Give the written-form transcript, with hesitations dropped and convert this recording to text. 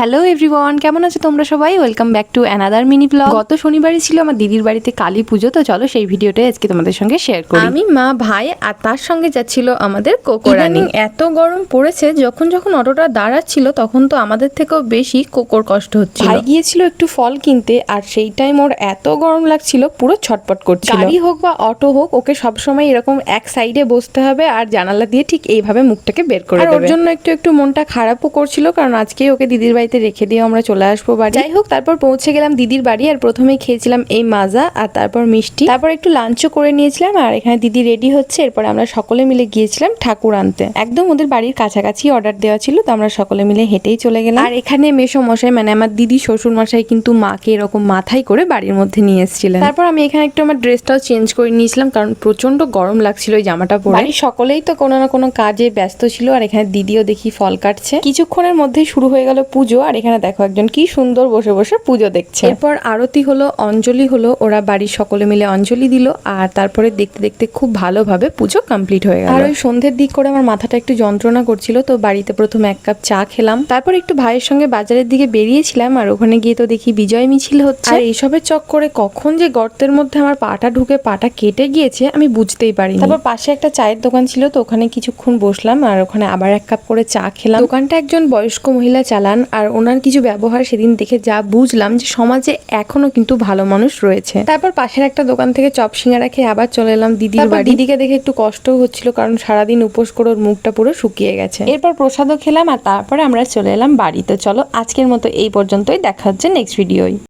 Hello everyone, কেমন আছো তোমরা সবাই? Welcome back to another mini blog. গত শনিবারই ছিল আমার দিদির বাড়িতে কালী পুজো, তো চলো সেই ভিডিওটাই আজকে তোমাদের সঙ্গে শেয়ার করি। আমি, মা, ভাই আর তার সঙ্গে যাচ্ছিল আমাদের কোকোরানি। এত গরম পড়েছে, যখন যখন অটোটা দাঁড়াচ্ছিল তখন তো আমাদের থেকেও বেশি কোকোর কষ্ট হচ্ছিল। ভাই গিয়েছিল একটু ফল কিনতে, আর সেই টাইম ওর এত গরম লাগছিল, পুরো ছটপট করছিল। গাড়ি হোক বা অটো হোক, ওকে সবসময় এরকম এক সাইডে বসতে হবে আর জানালা দিয়ে ঠিক এইভাবে মুখটাকে বের করে দেবে। ওর জন্য একটু একটু মনটা খারাপও করছিল, কারণ আজকে ওকে দিদির বাড়িতে রেখে দিয়ে আমরা চলে আসবো বাড়ি। যাই হোক, তারপর পৌঁছে গেলাম দিদির বাড়ি, আর প্রথমেই খেয়েছিলাম এই মাজা আর তারপর মিষ্টি, তারপর একটু লাঞ্চও করে নিয়েছিলাম। আর এখানে দিদি রেডি হচ্ছে, এরপরে আমরা সকলে মিলে গিয়েছিলাম ঠাকুর আনতে। একদম ওদের বাড়ির কাছাকাছি অর্ডার দেওয়া ছিল, তো আমরা সকলে মিলে হেঁটেই চলে গেলাম। আর এখানে মেসো মশাই, মানে আমার দিদি শ্বশুর মশাই, কিন্তু মাকে এরকম মাথায় করে বাড়ির মধ্যে নিয়ে এসেছিলেন। তারপর আমি এখানে একটু আমার ড্রেসটাও চেঞ্জ করে নিয়েছিলাম, কারণ প্রচন্ড গরম লাগছিল ওই জামাটা পরে। বাড়ির সকলেই তো কোনো না কোনো কাজে ব্যস্ত ছিল, আর এখানে দিদিও দেখি ফল কাটছে। কিছুক্ষণের মধ্যেই শুরু হয়ে গেল পুজো, আর এখানে দেখো একজন কি সুন্দর বসে বসে পুজো দেখছে। এরপর আরতি হলো, অঞ্জলি হলো, ওরা বাড়ির সকলে মিলে অঞ্জলি দিল, আর তারপরে দেখতে দেখতে খুব ভালোভাবে পুজো কমপ্লিট হয়ে গেল। আর ওই সন্ধ্যের দিক করে আমার মাথাটা একটু যন্ত্রণা করছিল, তো বাড়িতে প্রথমে 1 কাপ চা খেলাম, তারপর একটু ভাইয়ের সঙ্গে বাজারের দিকে বেরিয়েছিলাম। আর ওখানে গিয়ে তো দেখি বিজয় মিছিল হচ্ছে, আর এইসবের চক্করে কখন যে গর্তের মধ্যে আমার পাটা ঢুকে পাটা কেটে গিয়েছে আমি বুঝতেই পারিনি। তারপর পাশে একটা চায়ের দোকান ছিল, তো ওখানে কিছুক্ষণ বসলাম, আর ওখানে আবার 1 কাপ করে চা খেলাম। দোকানটা একজন বয়স্ক মহিলা চালান, আর ওনার কিছু ব্যবহার সেদিন দেখে যা বুঝলাম যে সমাজে এখনো কিন্তু ভালো মানুষ রয়েছে। তারপর পাশের একটা দোকান থেকে চপ সিঙ্গারা খেয়ে আবার চলে এলাম দিদির বাড়ি। দিদিকে দেখে একটু কষ্টও হচ্ছিল, কারণ সারাদিন উপোস করে ওর মুখটা পুরো শুকিয়ে গেছে। এরপর প্রসাদও খেলাম, আর তারপরে আমরা চলে এলাম বাড়িতে। চলো আজকের মতো এই পর্যন্তই, দেখা হচ্ছে নেক্সট ভিডিওয়।